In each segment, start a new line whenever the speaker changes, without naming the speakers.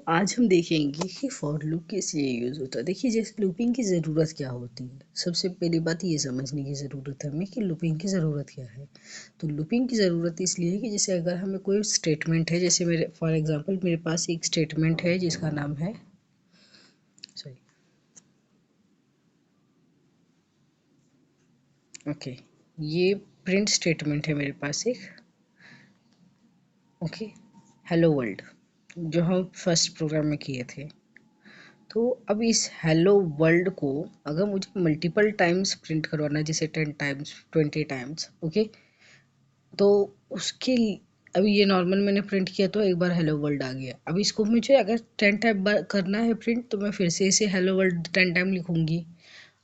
आज हम देखेंगे कि फॉर लूप किस लिए यूज़ होता है। देखिए, जैसे लूपिंग की ज़रूरत क्या होती है। सबसे पहली बात ये समझने की ज़रूरत है हमें कि लूपिंग की ज़रूरत क्या है। तो लूपिंग की ज़रूरत इसलिए है कि जैसे अगर हमें कोई स्टेटमेंट है, जैसे मेरे फॉर एग्जांपल मेरे पास एक स्टेटमेंट है जिसका नाम है ओके, ये प्रिंट स्टेटमेंट है मेरे पास एक ओके हेलो वर्ल्ड, जो हम फर्स्ट प्रोग्राम में किए थे। तो अब इस हेलो वर्ल्ड को अगर मुझे मल्टीपल टाइम्स प्रिंट करवाना है, जैसे 10 टाइम्स 20 टाइम्स ओके, तो उसके अभी ये नॉर्मल मैंने प्रिंट किया तो एक बार हेलो वर्ल्ड आ गया। अब इसको मुझे अगर 10 टाइम करना है प्रिंट तो मैं फिर से इसे हेलो वर्ल्ड 10 टाइम लिखूंगी।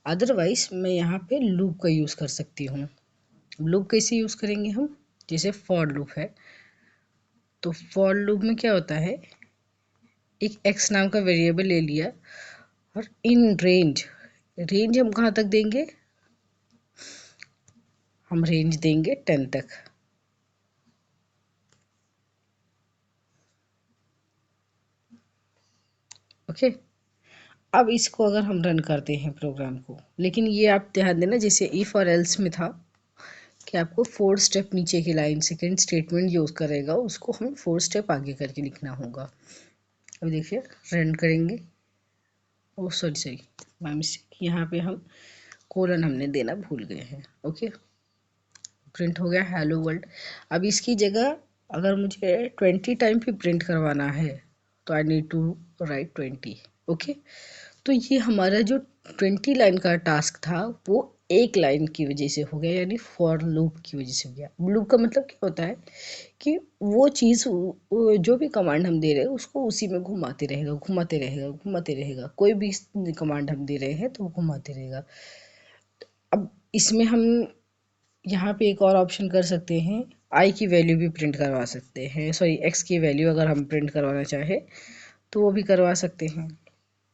अदरवाइज मैं यहाँ पे लूप का यूज़ कर सकती हूँ। लूप कैसे यूज़ करेंगे हम, जैसे फॉर लूप है, तो फॉर लूप में क्या होता है, एक एक्स नाम का वेरिएबल ले लिया और इन रेंज, रेंज हम कहाँ तक देंगे, हम रेंज देंगे 10 तक। ओके, अब इसको अगर हम रन करते हैं प्रोग्राम को, लेकिन ये आप ध्यान देना जैसे इफ और एल्स में था कि आपको 4 स्टेप नीचे की लाइन सेकेंड स्टेटमेंट यूज करेगा, उसको हमें 4 स्टेप आगे करके लिखना होगा। अब देखिए रन करेंगे, ओ सॉरी बाय मिस्टेक यहाँ पे हम कोलन हमने देना भूल गए हैं। ओके, प्रिंट हो गया हेलो वर्ल्ड। अब इसकी जगह अगर मुझे 20 टाइम भी प्रिंट करवाना है तो I need to write 20। Okay, तो ये हमारा जो 20 लाइन का टास्क था वो एक लाइन की वजह से हो गया, यानी फॉर लूप की वजह से हो गया। लूप का मतलब क्या होता है कि वो चीज़ जो भी कमांड हम दे रहे हैं उसको उसी में घुमाते रहेगा घुमाते रहेगा घुमाते रहेगा। कोई भी कमांड हम दे रहे हैं तो वो घुमाते रहेगा। अब इसमें हम यहाँ पे एक और ऑप्शन कर सकते हैं, आई की वैल्यू भी प्रिंट करवा सकते हैं, सॉरी एक्स की वैल्यू अगर हम प्रिंट करवाना चाहे तो वो भी करवा सकते हैं।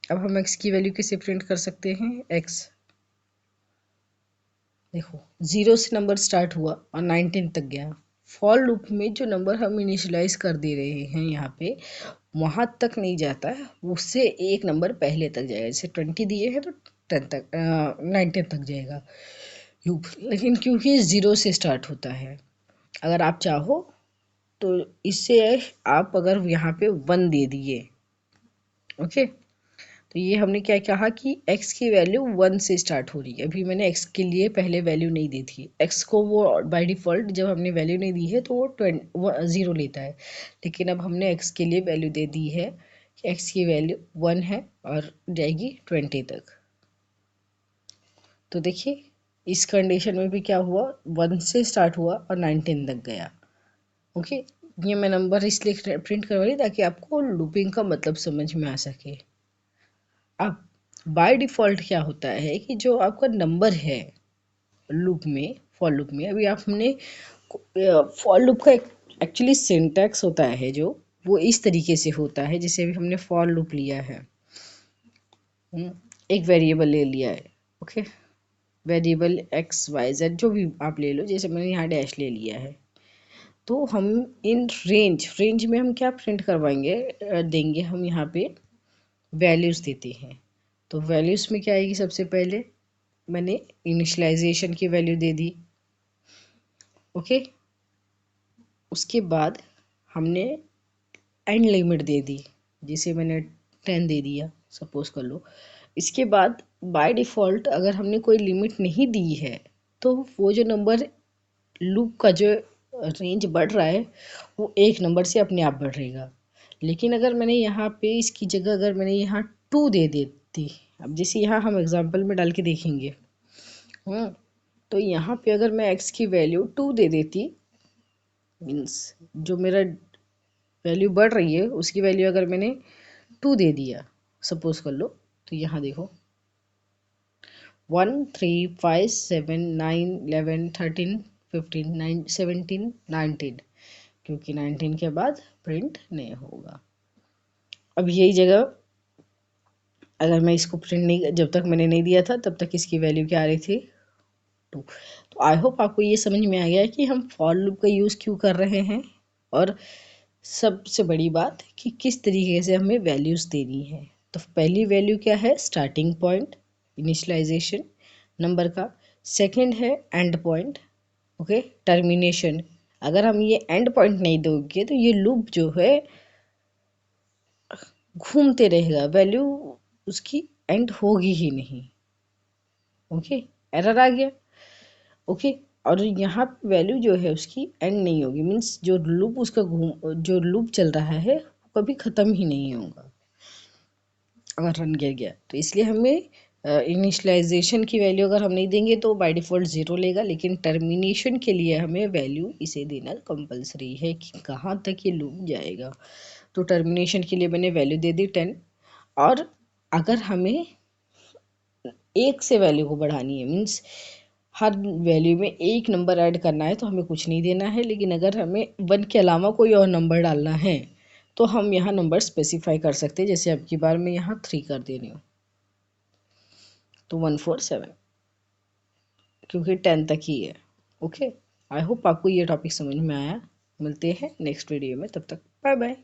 अब हम एक्स की वैल्यू कैसे प्रिंट कर सकते हैं, एक्स देखो 0 से नंबर स्टार्ट हुआ और 19 तक गया। फॉर लूप में जो नंबर हम इनिशियलाइज कर दे रहे हैं यहाँ पे वहाँ तक नहीं जाता है, उससे एक नंबर पहले तक जाएगा। जैसे 20 दिए हैं तो 10 तक 19 तक जाएगा लूप, लेकिन क्योंकि 0 से स्टार्ट होता है। अगर आप चाहो तो इससे आप अगर यहाँ पे 1 दे दिए ओके, तो ये हमने क्या कहा कि x की वैल्यू 1 से स्टार्ट हो रही है। अभी मैंने x के लिए पहले वैल्यू नहीं दी थी, x को वो बाय डिफ़ॉल्ट जब हमने वैल्यू नहीं दी है तो वो 0 लेता है, लेकिन अब हमने x के लिए वैल्यू दे दी है कि x की वैल्यू 1 है और जाएगी 20 तक। तो देखिए इस कंडीशन में भी क्या हुआ, 1 से स्टार्ट हुआ और 19 तक गया। ओके, ये मैं नंबर इसलिए प्रिंट करवा रही ताकि आपको लूपिंग का मतलब समझ में आ सके। अब बाय डिफ़ॉल्ट क्या होता है कि जो आपका नंबर है लूप में, फॉर लूप में, अभी आप हमने फॉर लूप का एक्चुअली सिंटैक्स होता है जो वो इस तरीके से होता है। जैसे अभी हमने फॉर लूप लिया है, एक वेरिएबल ले लिया है okay, variable X Y Z जो भी आप ले लो, जैसे मैंने यहाँ डैश ले लिया है, तो हम इन रेंज में हम क्या प्रिंट करवाएंगे, देंगे हम यहाँ पे वैल्यूज़ देते हैं। तो वैल्यूज़ में क्या आएगी, सबसे पहले मैंने इनिशियलाइजेशन की वैल्यू दे दी ओके, उसके बाद हमने एंड लिमिट दे दी, जिसे मैंने 10 दे दिया सपोज कर लो। इसके बाद बाय डिफ़ॉल्ट अगर हमने कोई लिमिट नहीं दी है तो वो जो नंबर लूप का जो रेंज बढ़ रहा है वो एक नंबर से अपने आप बढ़ेगा। लेकिन अगर मैंने यहाँ पे इसकी जगह अगर मैंने यहाँ 2 दे देती, अब जैसे यहाँ हम एग्जांपल में डाल के देखेंगे, तो यहाँ पे अगर मैं x की वैल्यू 2 दे देती, मीन्स जो मेरा वैल्यू बढ़ रही है उसकी वैल्यू अगर मैंने 2 दे दिया सपोज कर लो, तो यहाँ देखो 1 3 5 7 9 11 13 15 9 17 19, क्योंकि 19 के बाद प्रिंट नहीं होगा। अब यही जगह अगर मैं इसको प्रिंट नहीं, जब तक मैंने नहीं दिया था तब तक इसकी वैल्यू क्या आ रही थी 2। तो आई होप आपको ये समझ में आ गया कि हम फॉर लूप का यूज़ क्यों कर रहे हैं और सबसे बड़ी बात कि किस तरीके से हमें वैल्यूज़ देनी है। तो पहली वैल्यू क्या है, स्टार्टिंग पॉइंट, इनिशियलाइजेशन नंबर का। सेकंड है एंड पॉइंट, ओके, टर्मिनेशन। अगर हम ये एंड पॉइंट नहीं दोगे तो ये लूप जो है घूमते रहेगा, वैल्यू उसकी एंड होगी ही नहीं। ओके, एरर आ गया। ओके, और यहाँ पे वैल्यू जो है उसकी एंड नहीं होगी, मीन्स जो लूप उसका जो लूप चल रहा है वो कभी ख़त्म ही नहीं होगा अगर रन गिर गया। तो इसलिए हमें इनिशलाइजेशन की वैल्यू अगर हम नहीं देंगे तो बाय डिफ़ॉल्ट ज़ीरो लेगा, लेकिन टर्मिनेशन के लिए हमें वैल्यू इसे देना कंपलसरी है कि कहाँ तक ये लूप जाएगा। तो टर्मिनेशन के लिए मैंने वैल्यू दे दी 10। और अगर हमें एक से वैल्यू को बढ़ानी है, मीन्स हर वैल्यू में एक नंबर ऐड करना है, तो हमें कुछ नहीं देना है। लेकिन अगर हमें 1 के अलावा कोई और नंबर डालना है तो हम यहाँ नंबर स्पेसिफाई कर सकते हैं, जैसे अब की बार मैं यहाँ 3 कर दे रही हूँ, तो 147, क्योंकि 10 तक ही है। ओके, आई होप आपको ये टॉपिक समझ में आया। मिलते हैं नेक्स्ट वीडियो में, तब तक बाय बाय।